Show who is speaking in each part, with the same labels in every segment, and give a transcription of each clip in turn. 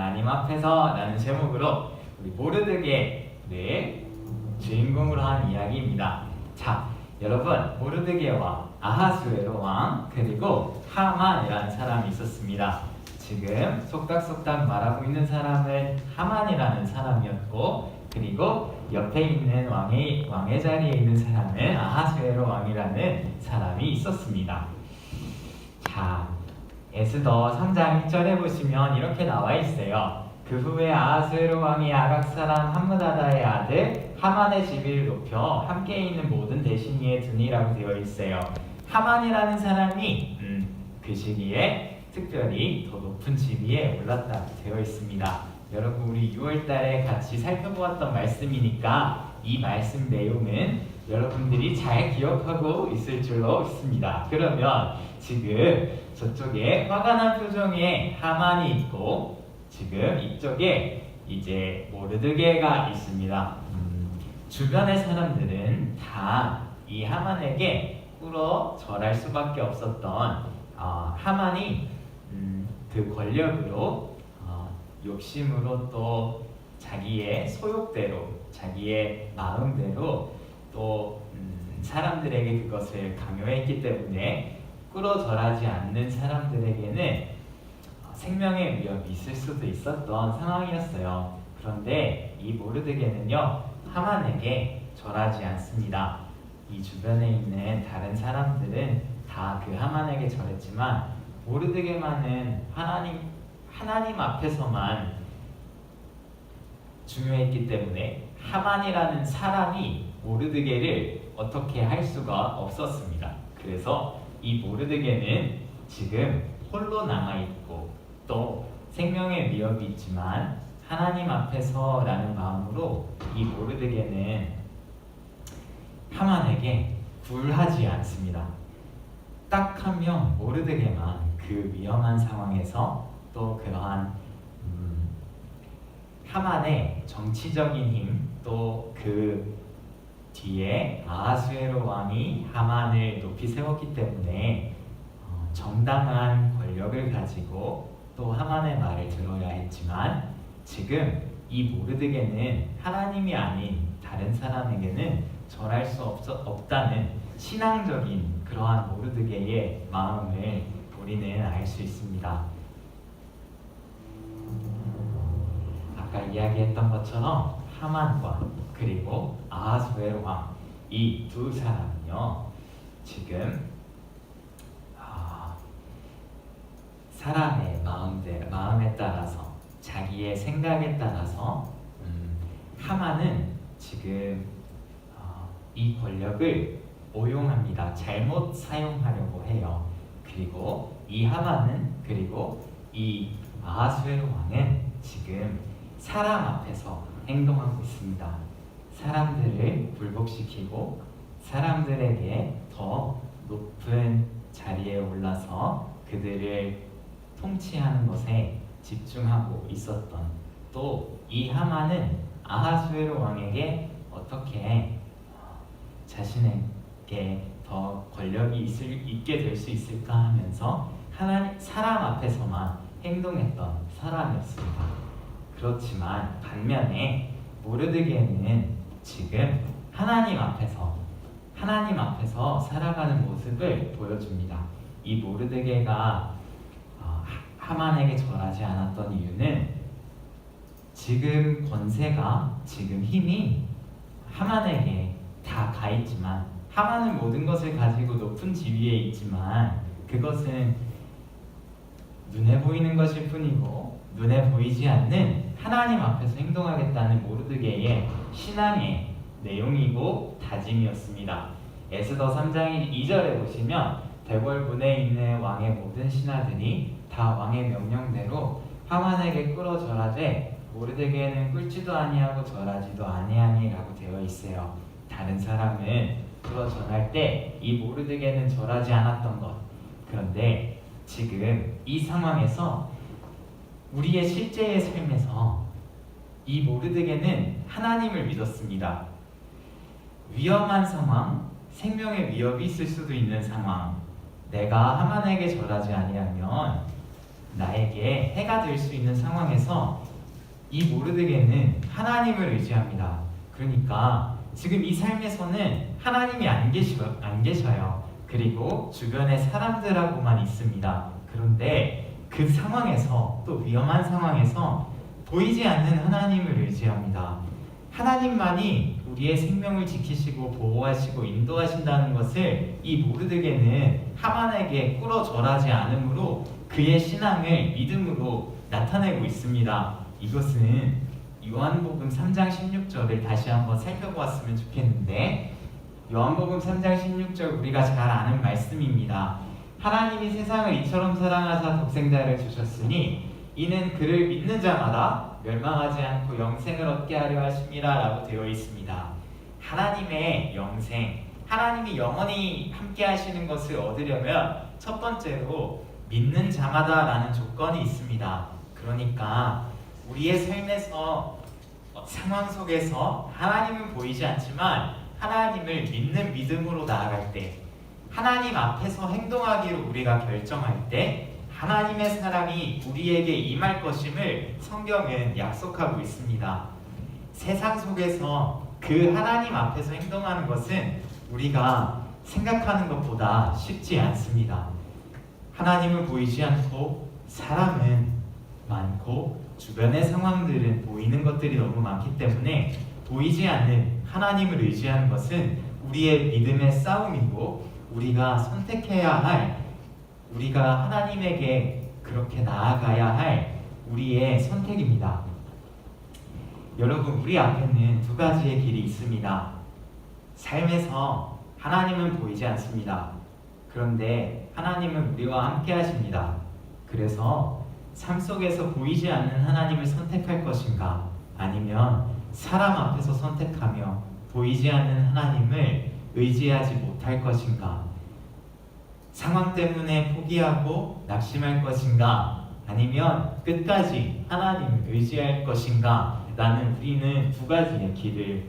Speaker 1: 하나님 앞에서 라는 제목으로 우리 모르드게를 주인공으로 한 이야기입니다. 자, 여러분, 모르드게와 아하수에로 왕 그리고 하만이라는 사람이 있었습니다. 지금 속닥속닥 말하고 있는 사람은 하만이라는 사람이었고, 그리고 옆에 있는 왕의 자리에 있는 사람은 아하수에로 왕이라는 사람이 있었습니다. 자, 에스더 3장 1절에 보시면 이렇게 나와 있어요. 그 후에 아하수에로 왕이 아각 사람 함므다다의 아들 하만의 지위를 높여 함께 있는 모든 대신 위에 두니라고 되어 있어요. 하만이라는 사람이 그 시기에 특별히 더 높은 지위에 올랐다고 되어 있습니다. 여러분, 우리 6월달에 같이 살펴보았던 말씀이니까 이 말씀 내용은 여러분들이 잘 기억하고 있을 줄로 믿습니다. 그러면 지금 저쪽에 화가 난 표정의 하만이 있고, 지금 이쪽에 이제 모르드게가 있습니다. 주변의 사람들은 다 이 하만에게 꿇어 절할 수밖에 없었던 하만이 그 권력으로 욕심으로 또 자기의 소욕대로, 자기의 마음대로 또 사람들에게 그것을 강요했기 때문에 꿇어 절하지 않는 사람들에게는 생명의 위협이 있을 수도 있었던 상황이었어요. 그런데 이 모르드게는요, 하만에게 절하지 않습니다. 이 주변에 있는 다른 사람들은 다 그 하만에게 절했지만 모르드게만은 하나님 앞에서만 중요했기 때문에 하만이라는 사람이 모르드게를 어떻게 할 수가 없었습니다. 그래서 이 모르드게는 지금 홀로 남아있고 또 생명의 위협이 있지만 하나님 앞에서 라는 마음으로 이 모르드게는 하만에게 굴하지 않습니다. 딱 한 명 모르드게만 그 위험한 상황에서 또 그러한 하만의 정치적인 힘, 또 그 뒤에 아하수에로 왕이 하만을 높이 세웠기 때문에 정당한 권력을 가지고 또 하만의 말을 들어야 했지만, 지금 이 모르드게는 하나님이 아닌 다른 사람에게는 절할 수 없다는 신앙적인 그러한 모르드게의 마음을 우리는 알 수 있습니다. 아까 이야기했던 것처럼 하만과 그리고 아하수에로 왕, 이 두 사람은요, 지금 사람의 마음에 따라서, 자기의 생각에 따라서 하만은 지금 이 권력을 오용합니다. 잘못 사용하려고 해요. 그리고 이 하만은, 그리고 이 아하수에로 왕은 지금 사람 앞에서 행동하고 있습니다. 사람들을 굴복시키고 사람들에게 더 높은 자리에 올라서 그들을 통치하는 것에 집중하고 있었던, 또 이 하만은 아하수에로 왕에게 어떻게 자신에게 더 권력이 있게 될 수 있을까 하면서 사람 앞에서만 행동했던 사람이었습니다. 그렇지만 반면에 모르드게는 지금 하나님 앞에서 살아가는 모습을 보여줍니다. 이 모르드게가 하만에게 절하지 않았던 이유는 지금 권세가, 지금 힘이 하만에게 다 가 있지만, 하만은 모든 것을 가지고 높은 지위에 있지만 그것은 눈에 보이는 것일 뿐이고 눈에 보이지 않는 하나님 앞에서 행동하겠다는 모르드게의 신앙의 내용이고 다짐이었습니다. 에스더 3장 2절에 보시면 대궐문에 있는 왕의 모든 신하들이 다 왕의 명령대로 하만에게 꿇어 절하되 모르드게는 꿇지도 아니하고 절하지도 아니하니라고 되어 있어요. 다른 사람은 꿇어 절할 때 이 모르드게는 절하지 않았던 것. 그런데 지금 이 상황에서 우리의 실제의 삶에서 이 모르드게는 하나님을 믿었습니다. 위험한 상황, 생명의 위협이 있을 수도 있는 상황, 내가 하만에게 절하지 아니하면 나에게 해가 될 수 있는 상황에서 이 모르드게는 하나님을 의지합니다. 그러니까 지금 이 삶에서는 하나님이 안 계셔요. 그리고 주변에 사람들하고만 있습니다. 그런데 그 상황에서, 또 위험한 상황에서 보이지 않는 하나님을 의지합니다. 하나님만이 우리의 생명을 지키시고 보호하시고 인도하신다는 것을 이 모르드게는 하만에게 꿇어 절하지 않으므로 그의 신앙을 믿음으로 나타내고 있습니다. 이것은 요한복음 3장 16절을 다시 한번 살펴보았으면 좋겠는데, 요한복음 3장 16절 우리가 잘 아는 말씀입니다. 하나님이 세상을 이처럼 사랑하사 독생자를 주셨으니 이는 그를 믿는 자마다 멸망하지 않고 영생을 얻게 하려 하심이라 라고 되어 있습니다. 하나님의 영생, 하나님이 영원히 함께 하시는 것을 얻으려면 첫 번째로 믿는 자마다 라는 조건이 있습니다. 그러니까 우리의 삶에서 상황 속에서 하나님은 보이지 않지만 하나님을 믿는 믿음으로 나아갈 때, 하나님 앞에서 행동하기로 우리가 결정할 때 하나님의 사랑이 우리에게 임할 것임을 성경은 약속하고 있습니다. 세상 속에서 그 하나님 앞에서 행동하는 것은 우리가 생각하는 것보다 쉽지 않습니다. 하나님은 보이지 않고 사람은 많고 주변의 상황들은 보이는 것들이 너무 많기 때문에 보이지 않는 하나님을 의지하는 것은 우리의 믿음의 싸움이고 우리가 선택해야 할, 우리가 하나님에게 그렇게 나아가야 할 우리의 선택입니다. 여러분, 우리 앞에는 두 가지의 길이 있습니다. 삶에서 하나님은 보이지 않습니다. 그런데 하나님은 우리와 함께 하십니다. 그래서 삶 속에서 보이지 않는 하나님을 선택할 것인가, 아니면 사람 앞에서 선택하며 보이지 않는 하나님을 의지하지 못할 것인가, 상황 때문에 포기하고 낙심할 것인가, 아니면 끝까지 하나님을 의지할 것인가 라는 우리는 두 가지의 길을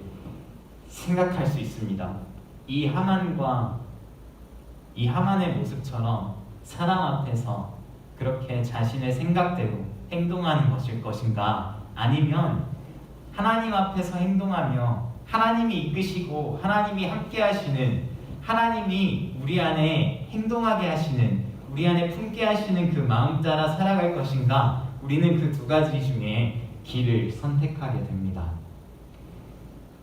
Speaker 1: 생각할 수 있습니다. 이 하만의 모습처럼 사람 앞에서 그렇게 자신의 생각대로 행동하는 것일 것인가, 아니면 하나님 앞에서 행동하며 하나님이 이끄시고 하나님이 함께 하시는, 하나님이 우리 안에 행동하게 하시는, 우리 안에 품게 하시는 그 마음 따라 살아갈 것인가, 우리는 그 두 가지 중에 길을 선택하게 됩니다.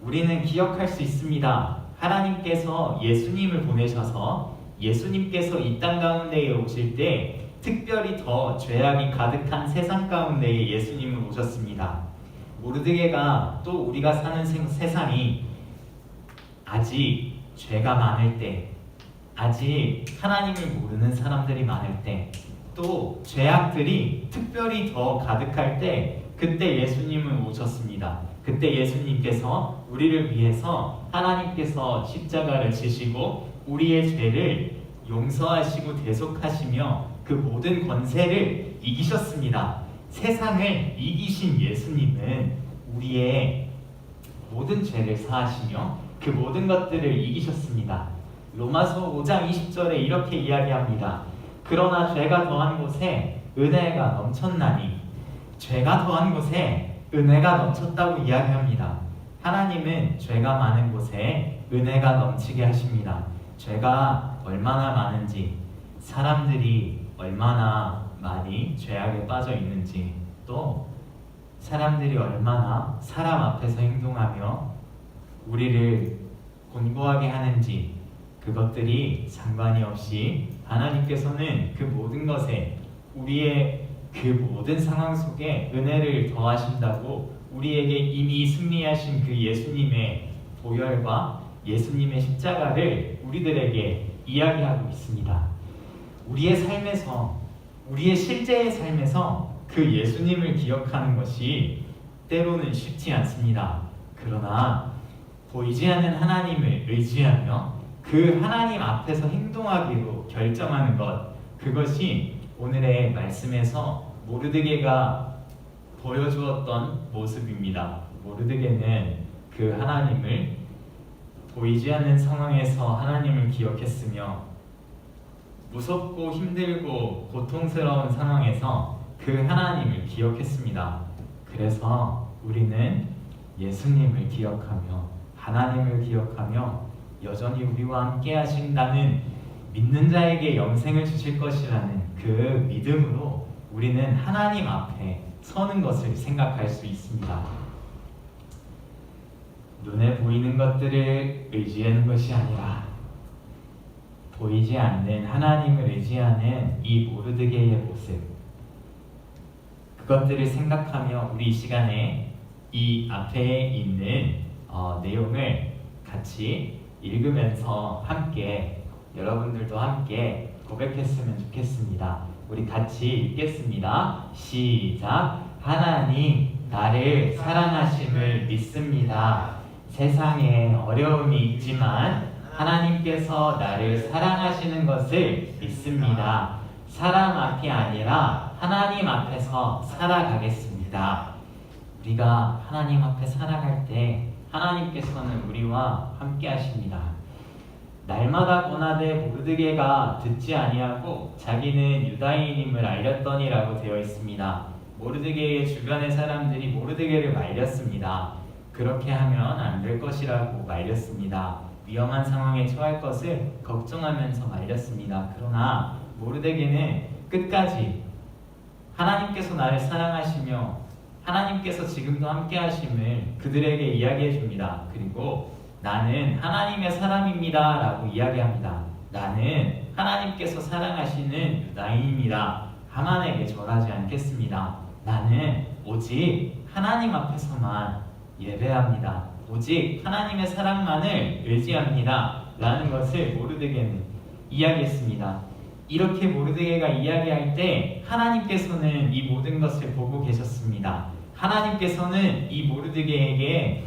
Speaker 1: 우리는 기억할 수 있습니다. 하나님께서 예수님을 보내셔서 예수님께서 이 땅 가운데에 오실 때 특별히 더 죄악이 가득한 세상 가운데에 예수님을 오셨습니다. 모르드게가, 또 우리가 사는 세상이 아직 죄가 많을 때, 아직 하나님을 모르는 사람들이 많을 때, 또 죄악들이 특별히 더 가득할 때, 그때 예수님은 오셨습니다. 그때 예수님께서 우리를 위해서 하나님께서 십자가를 지시고 우리의 죄를 용서하시고 대속하시며 그 모든 권세를 이기셨습니다. 세상을 이기신 예수님은 우리의 모든 죄를 사하시며 그 모든 것들을 이기셨습니다. 로마서 5장 20절에 이렇게 이야기합니다. 그러나 죄가 더한 곳에 은혜가 넘쳤나니, 죄가 더한 곳에 은혜가 넘쳤다고 이야기합니다. 하나님은 죄가 많은 곳에 은혜가 넘치게 하십니다. 죄가 얼마나 많은지, 사람들이 얼마나 많이 죄악에 빠져 있는지, 또 사람들이 얼마나 사람 앞에서 행동하며 우리를 곤고하게 하는지, 그것들이 상관이 없이 하나님께서는 그 모든 것에, 우리의 그 모든 상황 속에 은혜를 더하신다고 우리에게 이미 승리하신 그 예수님의 보혈과 예수님의 십자가를 우리들에게 이야기하고 있습니다. 우리의 삶에서, 우리의 실제의 삶에서 그 예수님을 기억하는 것이 때로는 쉽지 않습니다. 그러나 보이지 않는 하나님을 의지하며 그 하나님 앞에서 행동하기로 결정하는 것, 그것이 오늘의 말씀에서 모르드게가 보여주었던 모습입니다. 모르드게는 그 하나님을, 보이지 않는 상황에서 하나님을 기억했으며 무섭고 힘들고 고통스러운 상황에서 그 하나님을 기억했습니다. 그래서 우리는 예수님을 기억하며 하나님을 기억하며 여전히 우리와 함께 하신다는 믿는 자에게 영생을 주실 것이라는 그 믿음으로 우리는 하나님 앞에 서는 것을 생각할 수 있습니다. 눈에 보이는 것들을 의지하는 것이 아니라 보이지 않는 하나님을 의지하는 이 모르드게의 모습, 그것들을 생각하며 우리 이 시간에 이 앞에 있는 내용을 같이 읽으면서 함께 여러분들도 함께 고백했으면 좋겠습니다. 우리 같이 읽겠습니다. 시작. 하나님, 나를 사랑하심을 믿습니다. 세상에 어려움이 있지만 하나님께서 나를 사랑하시는 것을 믿습니다. 사람 앞이 아니라 하나님 앞에서 살아가겠습니다. 우리가 하나님 앞에 살아갈 때 하나님께서는 우리와 함께 하십니다. 날마다 고나되 모르드게가 듣지 아니하고 자기는 유다인임을 알렸더니라고 되어 있습니다. 모르드게의 주변의 사람들이 모르드게를 말렸습니다. 그렇게 하면 안 될 것이라고 말렸습니다. 위험한 상황에 처할 것을 걱정하면서 말렸습니다. 그러나 모르드게는 끝까지 하나님께서 나를 사랑하시며 하나님께서 지금도 함께 하심을 그들에게 이야기해 줍니다. 그리고 나는 하나님의 사람입니다 라고 이야기합니다. 나는 하나님께서 사랑하시는 유다인입니다. 하만에게 절하지 않겠습니다. 나는 오직 하나님 앞에서만 예배합니다. 오직 하나님의 사랑만을 의지합니다 라는 것을 모르드게는 이야기했습니다. 이렇게 모르드게가 이야기할 때 하나님께서는 이 모든 것을 보고 계셨습니다. 하나님께서는 이 모르드게에게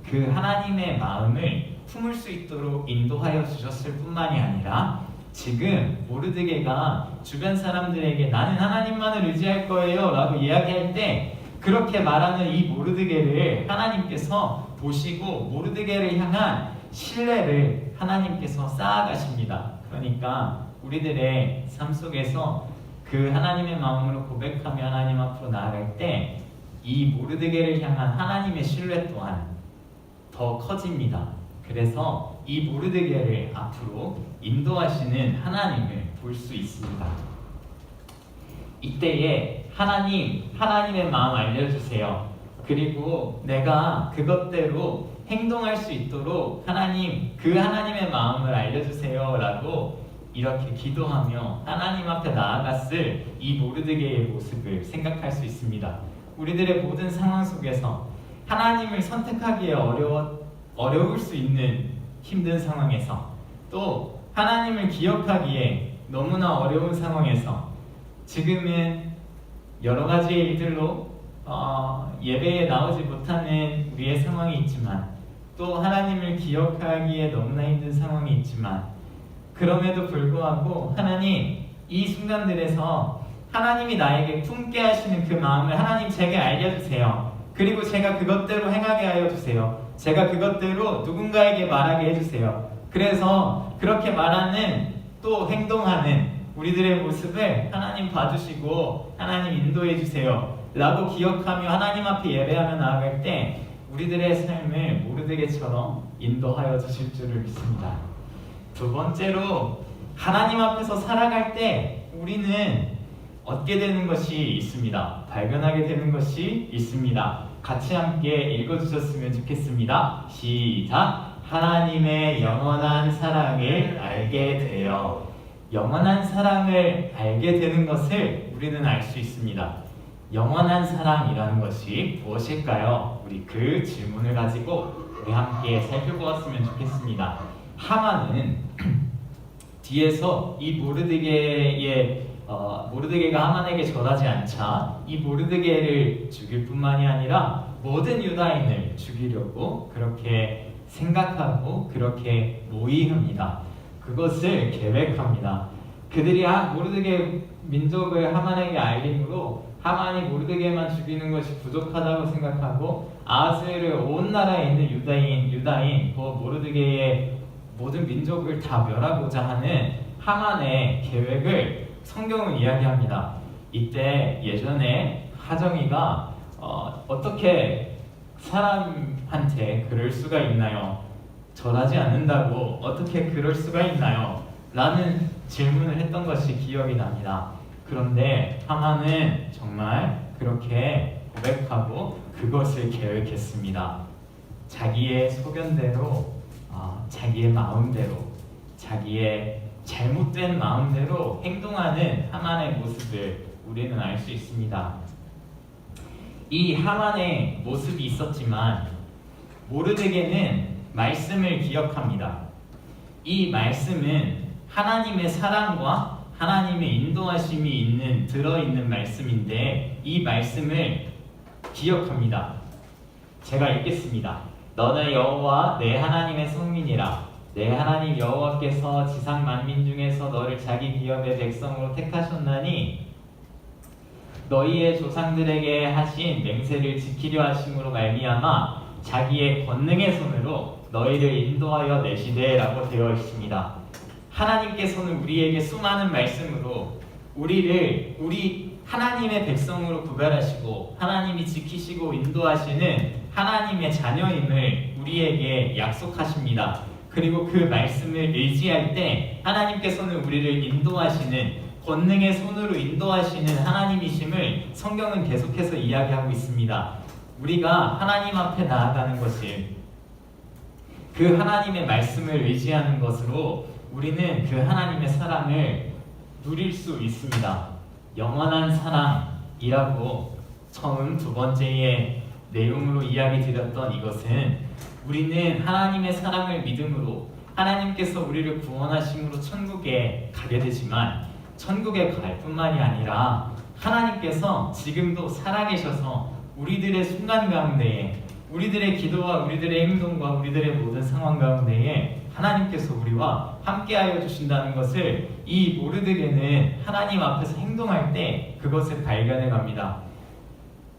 Speaker 1: 그 하나님의 마음을 품을 수 있도록 인도하여 주셨을 뿐만이 아니라 지금 모르드게가 주변 사람들에게 나는 하나님만을 의지할 거예요 라고 이야기할 때 그렇게 말하는 이 모르드게를 하나님께서 보시고 모르드게를 향한 신뢰를 하나님께서 쌓아가십니다. 그러니까 우리들의 삶 속에서 그 하나님의 마음으로 고백하며 하나님 앞으로 나아갈 때 이 모르드게를 향한 하나님의 신뢰 또한 더 커집니다. 그래서 이 모르드게를 앞으로 인도하시는 하나님을 볼 수 있습니다. 이때에 하나님의 마음 알려주세요. 그리고 내가 그것대로 행동할 수 있도록 그 하나님의 마음을 알려주세요 라고 이렇게 기도하며 하나님 앞에 나아갔을 이 모르드게의 모습을 생각할 수 있습니다. 우리들의 모든 상황 속에서 하나님을 선택하기에 어려울 수 있는 힘든 상황에서 또 하나님을 기억하기에 너무나 어려운 상황에서 지금은 여러 가지 일들로 예배에 나오지 못하는 우리의 상황이 있지만 또 하나님을 기억하기에 너무나 힘든 상황이 있지만 그럼에도 불구하고 하나님 이 순간들에서 하나님이 나에게 품게 하시는 그 마음을 하나님 제게 알려주세요. 그리고 제가 그것대로 행하게 하여 주세요. 제가 그것대로 누군가에게 말하게 해주세요. 그래서 그렇게 말하는 또 행동하는 우리들의 모습을 하나님 봐주시고 하나님 인도해 주세요 라고 기억하며 하나님 앞에 예배하며 나아갈 때 우리들의 삶을 모르드게처럼 인도하여 주실 줄을 믿습니다. 두 번째로 하나님 앞에서 살아갈 때 우리는 얻게 되는 것이 있습니다. 발견하게 되는 것이 있습니다. 같이 함께 읽어주셨으면 좋겠습니다. 시작! 하나님의 영원한 사랑을 알게 되어. 영원한 사랑을 알게 되는 것을 우리는 알 수 있습니다. 영원한 사랑이라는 것이 무엇일까요? 우리 그 질문을 가지고 우리 함께 살펴보았으면 좋겠습니다. 하만은 뒤에서 이 모르드게가 하만에게 절하지 않자 이 모르드게를 죽일 뿐만이 아니라 모든 유다인을 죽이려고 그렇게 생각하고 그렇게 모의합니다. 그것을 계획합니다. 그들이 모르드게 민족을 하만에게 알림으로 하만이 모르드게만 죽이는 것이 부족하다고 생각하고 아하스를 온 나라에 있는 유다인 모르드게의 모든 민족을 다 멸하고자 하는 하만의 계획을 성경은 이야기합니다. 이때 예전에 하정이가 어떻게 사람한테 그럴 수가 있나요? 절하지 않는다고 어떻게 그럴 수가 있나요? 라는 질문을 했던 것이 기억이 납니다. 그런데 하만은 정말 그렇게 고백하고 그것을 계획했습니다. 자기의 소견대로, 자기의 마음대로, 자기의 잘못된 마음대로 행동하는 하만의 모습을 우리는 알 수 있습니다. 이 하만의 모습이 있었지만 모르드게는 말씀을 기억합니다. 이 말씀은 하나님의 사랑과 하나님의 인도하심이 들어있는 말씀인데 이 말씀을 기억합니다. 제가 읽겠습니다. 너는 여호와 내 하나님의 성민이라. 내 하나님 여호와께서 지상 만민 중에서 너를 자기 기업의 백성으로 택하셨나니 너희의 조상들에게 하신 맹세를 지키려 하심으로 말미암아 자기의 권능의 손으로 너희를 인도하여 내시되라고 되어 있습니다. 하나님께서는 우리에게 수많은 말씀으로 우리 하나님의 백성으로 구별하시고 하나님이 지키시고 인도하시는 하나님의 자녀임을 우리에게 약속하십니다. 그리고 그 말씀을 의지할 때 하나님께서는 우리를 인도하시는 권능의 손으로 인도하시는 하나님이심을 성경은 계속해서 이야기하고 있습니다. 우리가 하나님 앞에 나아가는 것이 그 하나님의 말씀을 의지하는 것으로 우리는 그 하나님의 사랑을 누릴 수 있습니다. 영원한 사랑이라고 처음 두 번째의 내용으로 이야기 드렸던 이것은 우리는 하나님의 사랑을 믿음으로 하나님께서 우리를 구원하심으로 천국에 가게 되지만 천국에 갈 뿐만이 아니라 하나님께서 지금도 살아계셔서 우리들의 순간 가운데에 우리들의 기도와 우리들의 행동과 우리들의 모든 상황 가운데에 하나님께서 우리와 함께하여 주신다는 것을 이 모르드게는 하나님 앞에서 행동할 때 그것을 발견해 갑니다.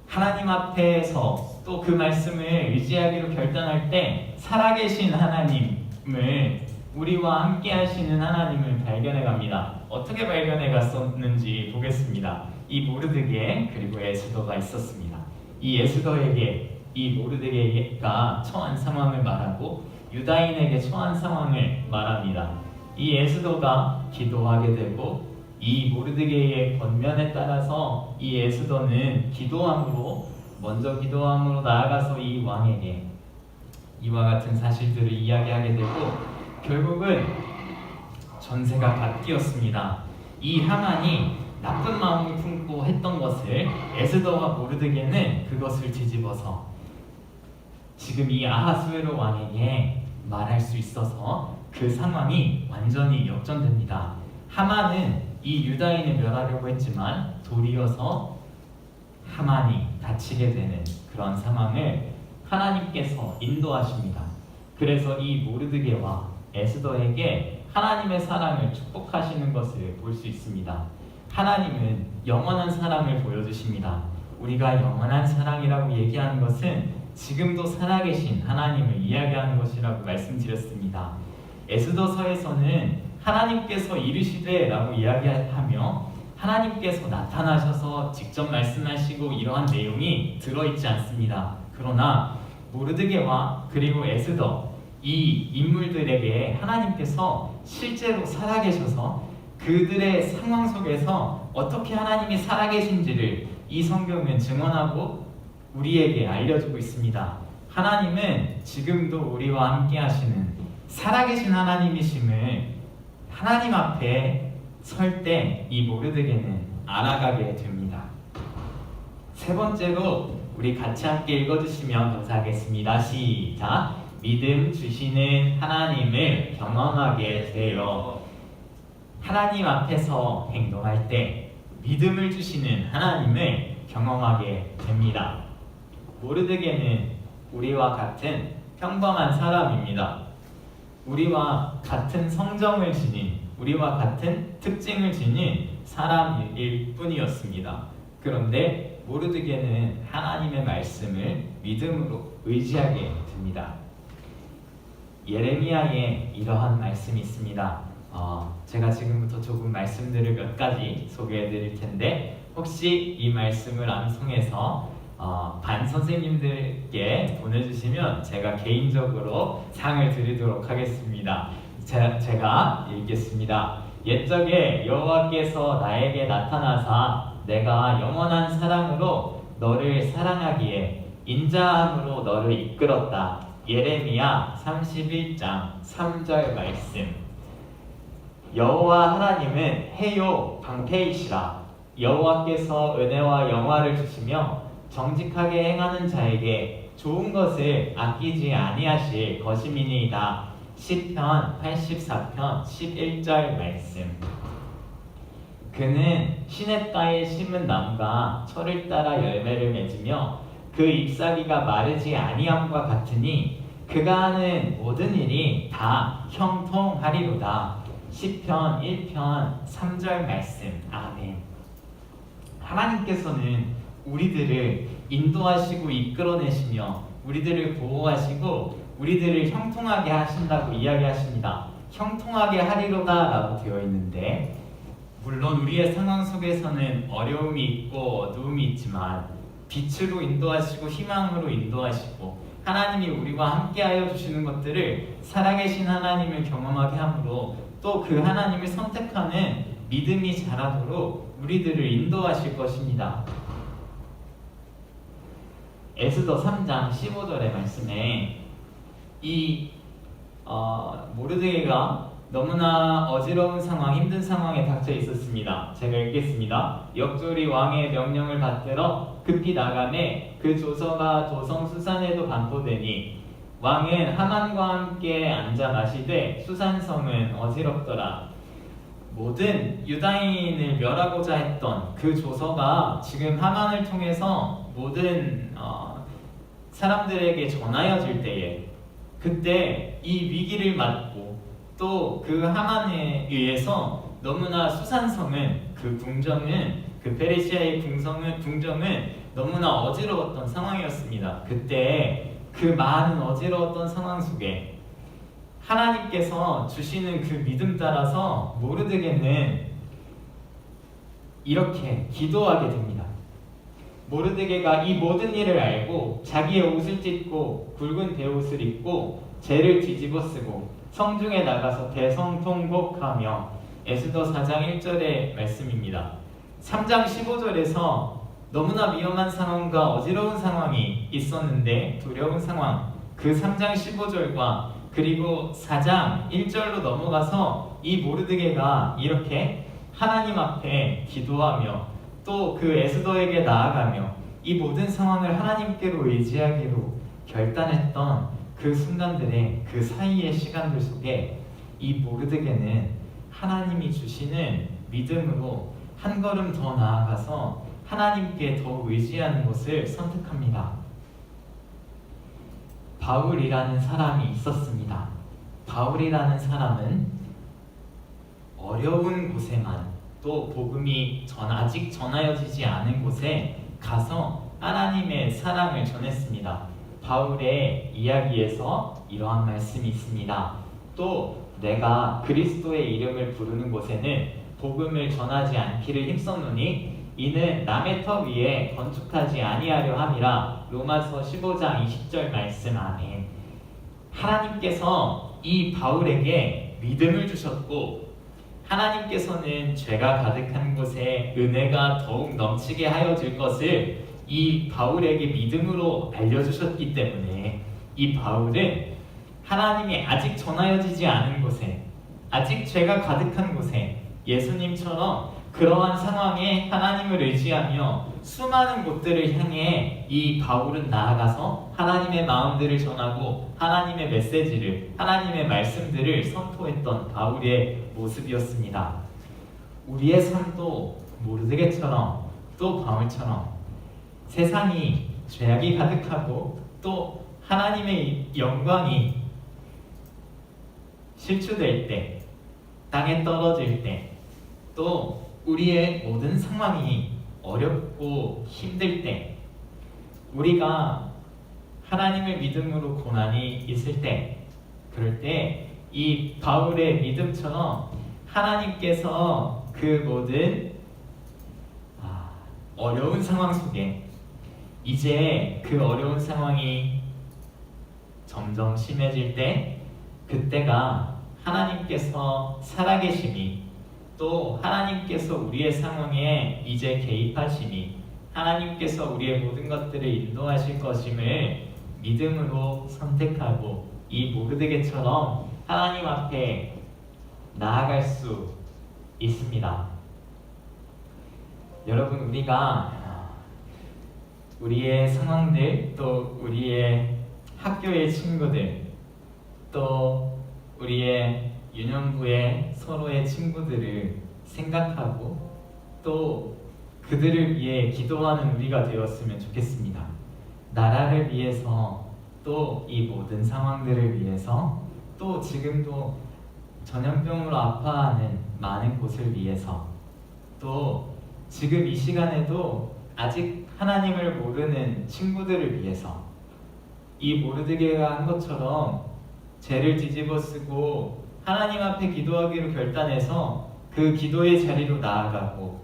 Speaker 1: 하나님 앞에서 또 그 말씀을 의지하기로 결단할 때 살아계신 하나님을 우리와 함께 하시는 하나님을 발견해 갑니다. 어떻게 발견해 갔었는지 보겠습니다. 이 모르드게 그리고 에스더가 있었습니다. 이 에스더에게 이 모르드게가 처한 상황을 말하고 유다인에게 처한 상황을 말합니다. 이 에스더가 기도하게 되고 이 모르드게의 권면에 따라서 이 에스더는 먼저 기도함으로 나아가서 이 왕에게 이와 같은 사실들을 이야기하게 되고 결국은 전세가 바뀌었습니다. 이 하만이 나쁜 마음을 품고 했던 것을 에스더와 모르드게는 그것을 뒤집어서 지금 이 아하수에로 왕에게 말할 수 있어서 그 상황이 완전히 역전됩니다. 하만은 이 유다인을 멸하려고 했지만 도리어서 하만이 다치게 되는 그런 상황을 하나님께서 인도하십니다. 그래서 이 모르드게와 에스더에게 하나님의 사랑을 축복하시는 것을 볼 수 있습니다. 하나님은 영원한 사랑을 보여주십니다. 우리가 영원한 사랑이라고 얘기하는 것은 지금도 살아계신 하나님을 이야기하는 것이라고 말씀드렸습니다. 에스더서에서는 하나님께서 이르시되 라고 이야기하며 하나님께서 나타나셔서 직접 말씀하시고 이러한 내용이 들어있지 않습니다. 그러나 모르드게와 그리고 에스더 이 인물들에게 하나님께서 실제로 살아계셔서 그들의 상황 속에서 어떻게 하나님이 살아계신지를 이 성경은 증언하고 우리에게 알려주고 있습니다. 하나님은 지금도 우리와 함께 하시는 살아계신 하나님이심을 하나님 앞에 설 때 이 모르드게는 알아가게 됩니다. 세 번째로 우리 같이 함께 읽어주시면 감사하겠습니다. 시작! 믿음 주시는 하나님을 경험하게 되어 하나님 앞에서 행동할 때 믿음을 주시는 하나님을 경험하게 됩니다. 모르드게는 우리와 같은 평범한 사람입니다. 우리와 같은 성정을 지닌 우리와 같은 특징을 지닌 사람일 뿐이었습니다. 그런데 모르드게는 하나님의 말씀을 믿음으로 의지하게 됩니다. 예레미야에 이러한 말씀이 있습니다. 제가 지금부터 조금 말씀들을 몇 가지 소개해 드릴 텐데 혹시 이 말씀을 암송해서 반 선생님들께 보내주시면 제가 개인적으로 상을 드리도록 하겠습니다. 제가 읽겠습니다. 옛적에 여호와께서 나에게 나타나사 내가 영원한 사랑으로 너를 사랑하기에 인자함으로 너를 이끌었다. 예레미야 31장 3절 말씀. 여호와 하나님은 해요 방패이시라. 여호와께서 은혜와 영화를 주시며 정직하게 행하는 자에게 좋은 것을 아끼지 아니하실 것임이니이다. 시편 84편 11절 말씀. 그는 시냇가에 심은 나무가 철을 따라 열매를 맺으며 그 잎사귀가 마르지 아니함과 같으니 그가 하는 모든 일이 다 형통하리로다. 시편 1편 3절 말씀. 아멘. 하나님께서는 우리들을 인도하시고 이끌어내시며 우리들을 보호하시고 우리들을 형통하게 하신다고 이야기하십니다. 형통하게 하리로다 라고 되어 있는데, 물론 우리의 상황 속에서는 어려움이 있고 어두움이 있지만 빛으로 인도하시고 희망으로 인도하시고 하나님이 우리와 함께하여 주시는 것들을 살아계신 하나님을 경험하게 하므로 또 그 하나님을 선택하는 믿음이 자라도록 우리들을 인도하실 것입니다. 에스더 3장 15절의 말씀에 이 모르드게가 너무나 어지러운 상황, 힘든 상황에 닥쳐 있었습니다. 제가 읽겠습니다. 역졸이 왕의 명령을 받들어 급히 나가매 그 조서가 도성 수산에도 반포되니 왕은 하만과 함께 앉아 마시되 수산성은 어지럽더라. 모든 유다인을 멸하고자 했던 그 조서가 지금 하만을 통해서 모든 사람들에게 전하여질 때에 궁때 이 위기를 맞고 또 그 하만에 의해서 너무나 수산성은 그 궁정은 그 페르시아의 궁정은 너무나 어지러웠던 상황이었습니다. 그때 그 많은 어지러웠던 상황 속에 하나님께서 주시는 그 믿음 따라서 모르드게는 이렇게 기도하게 됩니다. 모르드게가 이 모든 일을 알고 자기의 옷을 찢고 굵은 베옷을 입고 재를 뒤집어 쓰고 성중에 나가서 대성통곡하며 에스더 4장 1절의 말씀입니다. 3장 15절에서 너무나 위험한 상황과 어지러운 상황이 있었는데 두려운 상황, 그 3장 15절과 그리고 4장 1절로 넘어가서 이 모르드게가 이렇게 하나님 앞에 기도하며 또 그 에스더에게 나아가며 이 모든 상황을 하나님께로 의지하기로 결단했던 그 순간들의 그 사이의 시간들 속에 이 모르드게는 하나님이 주시는 믿음으로 한 걸음 더 나아가서 하나님께 더욱 의지하는 것을 선택합니다. 바울이라는 사람이 있었습니다. 바울이라는 사람은 어려운 곳에만 또 복음이 아직 전하여지지 않은 곳에 가서 하나님의 사랑을 전했습니다. 바울의 이야기에서 이러한 말씀이 있습니다. 또 내가 그리스도의 이름을 부르는 곳에는 복음을 전하지 않기를 힘썼노니 이는 남의 터 위에 건축하지 아니하려 함이라. 로마서 15장 20절 말씀. 아멘. 하나님께서 이 바울에게 믿음을 주셨고 하나님께서는 죄가 가득한 곳에 은혜가 더욱 넘치게 하여 줄 것을 이 바울에게 믿음으로 알려주셨기 때문에 이 바울은 하나님이 아직 전하여지지 않은 곳에 아직 죄가 가득한 곳에 예수님처럼 그러한 상황에 하나님을 의지하며 수많은 곳들을 향해 이 바울은 나아가서 하나님의 마음들을 전하고 하나님의 메시지를, 하나님의 말씀들을 선포했던 바울의 모습이었습니다. 우리의 삶도 모르드게처럼 또 바울처럼 세상이 죄악이 가득하고 또 하나님의 영광이 실추될 때, 땅에 떨어질 때, 또 우리의 모든 상황이 어렵고 힘들 때, 우리가 하나님을 믿음으로 고난이 있을 때, 그럴 때 이 바울의 믿음처럼 하나님께서 그 모든 어려운 상황 속에 이제 그 어려운 상황이 점점 심해질 때 그때가 하나님께서 살아계심이 또 하나님께서 우리의 상황에 이제 개입하심이 하나님께서 우리의 모든 것들을 인도하실 것임을 믿음으로 선택하고 이 모르드게처럼 하나님 앞에 나아갈 수 있습니다. 여러분, 우리가 우리의 상황들 또 우리의 학교의 친구들 또 우리의 유년부의 서로의 친구들을 생각하고 또 그들을 위해 기도하는 우리가 되었으면 좋겠습니다. 나라를 위해서 또 이 모든 상황들을 위해서 또 지금도 전염병으로 아파하는 많은 곳을 위해서 또 지금 이 시간에도 아직 하나님을 모르는 친구들을 위해서 이 모르드게가 한 것처럼 죄를 뒤집어쓰고 하나님 앞에 기도하기로 결단해서 그 기도의 자리로 나아가고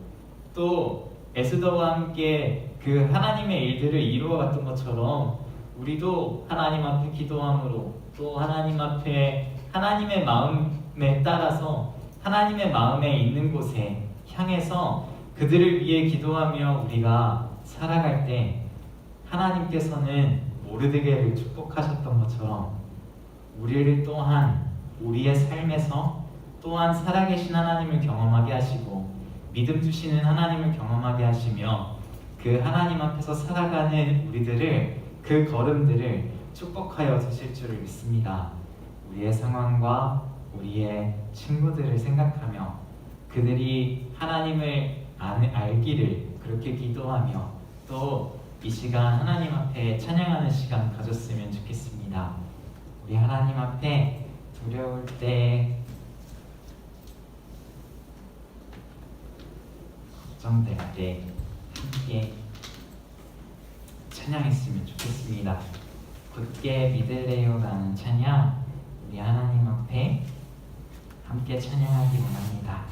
Speaker 1: 또 에스더와 함께 그 하나님의 일들을 이루어갔던 것처럼 우리도 하나님 앞에 기도함으로 또 하나님 앞에 하나님의 마음에 따라서 하나님의 마음에 있는 곳에 향해서 그들을 위해 기도하며 우리가 살아갈 때 하나님께서는 모르드게를 축복하셨던 것처럼 우리를 또한 우리의 삶에서 또한 살아계신 하나님을 경험하게 하시고 믿음 주시는 하나님을 경험하게 하시며 그 하나님 앞에서 살아가는 우리들을 그 걸음들을 축복하여 주실 줄을 믿습니다. 우리의 상황과 우리의 친구들을 생각하며 그들이 하나님을 알기를 그렇게 기도하며 또 이 시간 하나님 앞에 찬양하는 시간 가졌으면 좋겠습니다. 우리 하나님 앞에 두려울 때 걱정될 때 함께 찬양했으면 좋겠습니다. 굳게 믿으래요라는 찬양 우리 하나님 앞에 함께 찬양하기 원합니다.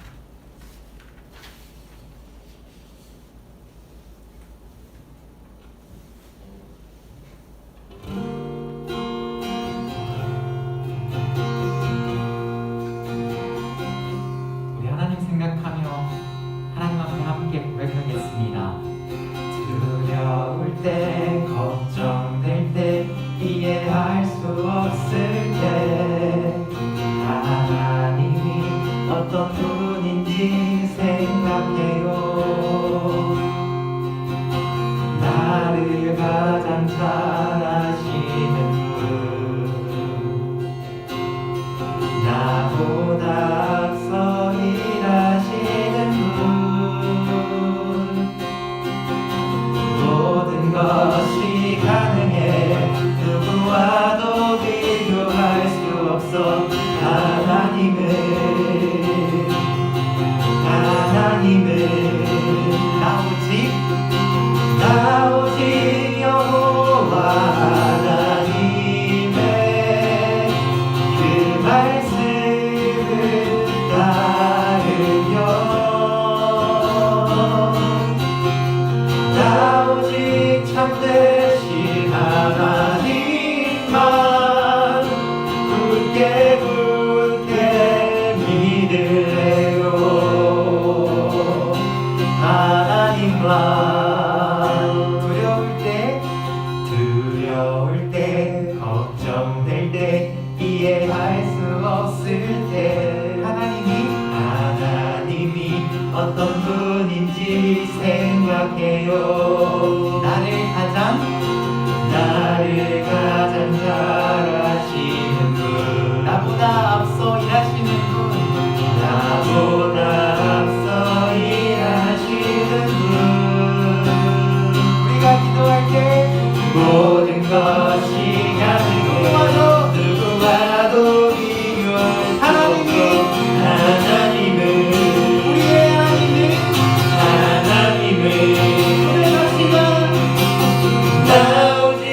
Speaker 1: 우리 하나님 생각하며 하나님 앞에 함께 고백하겠습니다. 두려울 때 걱정될 때 이해할 수 없을 때 하나님이 어떤 분인지 생각해요. 나를 가장 잘 아시는 분 나보다 앞서 일하시는 분 모든 것이 가능해 누구와도 비교할 수 없어 하나님을 나 오직 여호와 하나님의 그 말씀을 따르며 나 오직 참되신 하나님만 굳게 믿으래요. 하나님만 두려울 때 걱정될 때 이해할 수 없을 때 하나님이 어떤 분인지 생각해요. 나를 가장 잘 아시는 분 나보다 앞서 일하시는 분 나보다 앞서 일하시는 분 우리가 기도할 때 모든 것이 가능해 누구와도 비교할 수 없어 하나님을 우리의 하나님을 고백합시다. 나 오직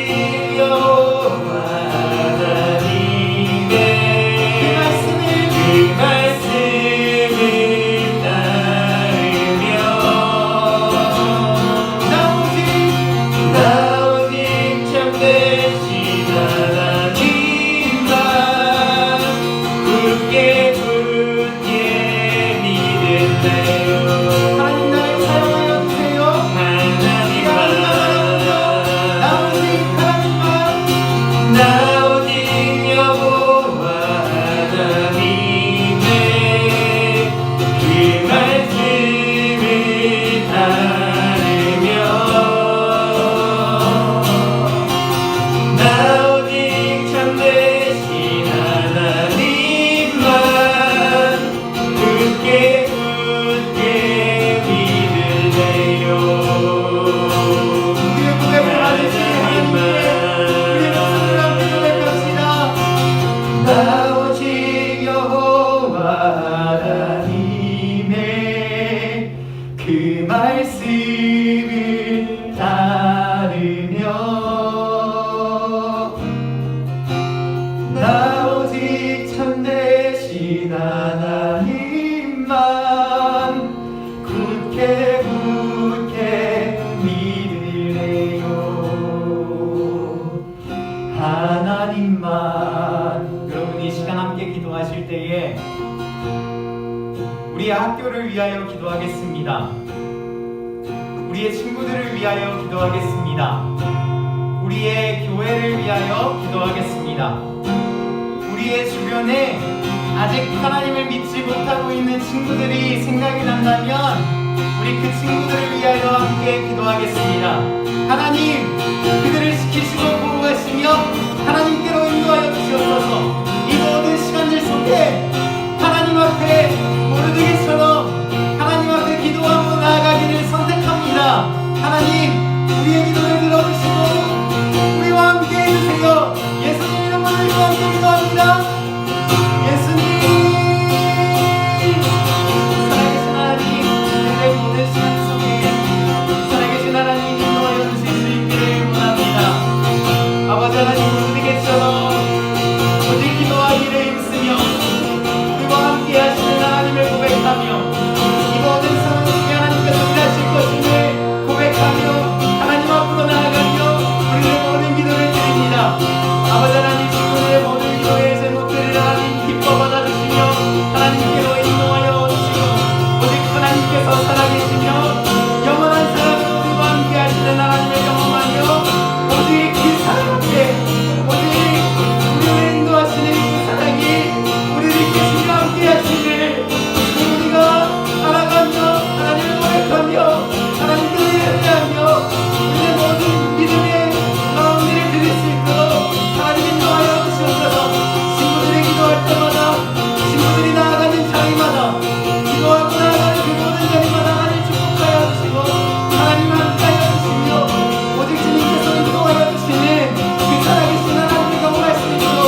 Speaker 1: 위하여 기도하겠습니다. 우리의 친구들을 위하여 기도하겠습니다. 우리의 교회를 위하여 기도하겠습니다. 우리의 주변에 아직 하나님을 믿지 못하고 있는 친구들이 생각이 난다면 우리 그 친구들을 위하여 함께 기도하겠습니다. 하나님, 그들을 지키시고 보호하시며 하나님께로 인도하여 주시옵소서. 이 모든 시간들 속에 하나님 앞에 모르드게처럼 하나님 앞에 기도하고 나아가기를 선택합니다. 하나님, 우리의 기도를 들어주시고 우리와 함께 해주세요. 예수님 이름으로 함께 기도합니다. 예수님, 살아계신 하나님, 우리의 모든 시간 속에 살아계신 하나님 인도하여 주실 수 있기를 원합니다. 아버지 하나님, 모르드게처럼 오직 기도하기를 힘쓰며 우리와 함께 하시는 하나님을 고백하며 이 모든 상황 속에 하나님께서 일하실 것임을 고백하며 하나님 앞으로 나아가며 우리의 모든 기도를 드립니다. 아버지 하나님, 친구들의 모든 기도의 제목들을 하나님 기뻐 받아주시며 하나님께로 인도하여 주시고 오직 하나님께서 살아계시며 영원한 사랑으로 우리와 함께 하시는 하나님을 경험하며 오직 그 사랑 앞에 오직 우리를 인도하시는 그 사랑이 우리를 이끄시며 함께 하시기를 우리가 알아가며 하나님을 고백하며 하나님께로 예배하며 우리의 모든 믿음의 마음들을 드릴 수 있도록 하나님 인도하여 주시옵소서. 친구들이 기도할 때마다 친구들이 나아가는 자리마다 기도하고 나아가는 그 모든 자리마다 하나님 축복하여 주시고 하나님 함께하여 주시며 오직 주님께서 인도하여 주시는 그 살아계신 하나님을 경험할 수 있도록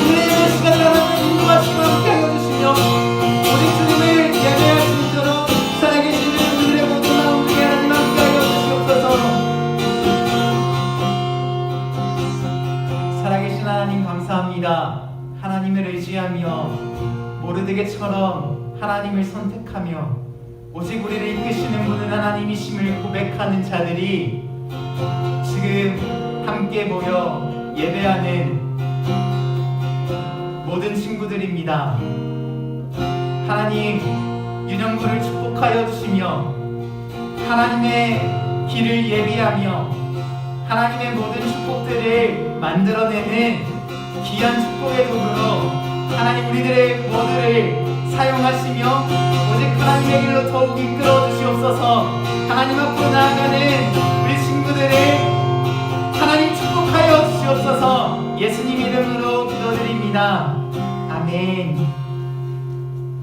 Speaker 1: 우리의 시간을 하나님 인도하시고 함께하여 주시며 오직 주님을 예배할 수 있도록 살아계신 우리들의 모든 마음 중에 하나님 함께하여 주시옵소서. 살아계신 하나님 감사합니다. 하나님을 의지하며 모르드게처럼 하나님을 선택하며 오직 우리를 이끄시는 분은 하나님이심을 고백하는 자들이 지금 함께 모여 예배하는 모든 친구들입니다. 하나님, 유년부를 축복하여 주시며 하나님의 길을 예비하며 하나님의 모든 축복들을 만들어내는 귀한 축복의 도구로 하나님 우리들의 모두를 사용하시며 오직 하나님의 길로 더욱 이끌어 주시옵소서. 하나님 앞으로 나아가는 우리 친구들을 하나님 축복하여 주시옵소서. 예수님 이름으로 기도드립니다. 아멘.